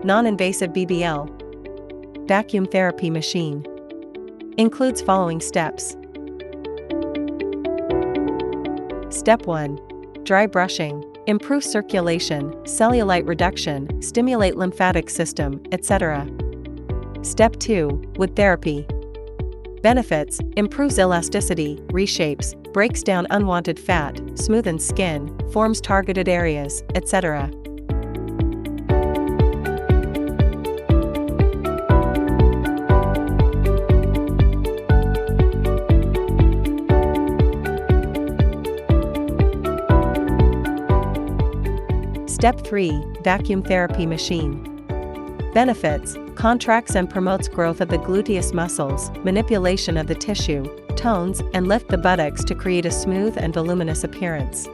Non-invasive BBL. Vacuum therapy machine. Includes following steps. Step 1. Dry brushing. Improve circulation, cellulite reduction, stimulate lymphatic system, etc. Step 2. Wood therapy. Benefits: improves elasticity, reshapes, breaks down unwanted fat, smoothens skin, forms targeted areas, etc. Step 3. Vacuum therapy machine. Benefits: contracts and promotes growth of the gluteus muscles, manipulation of the tissue, tones and lift the buttocks to create a smooth and voluminous appearance.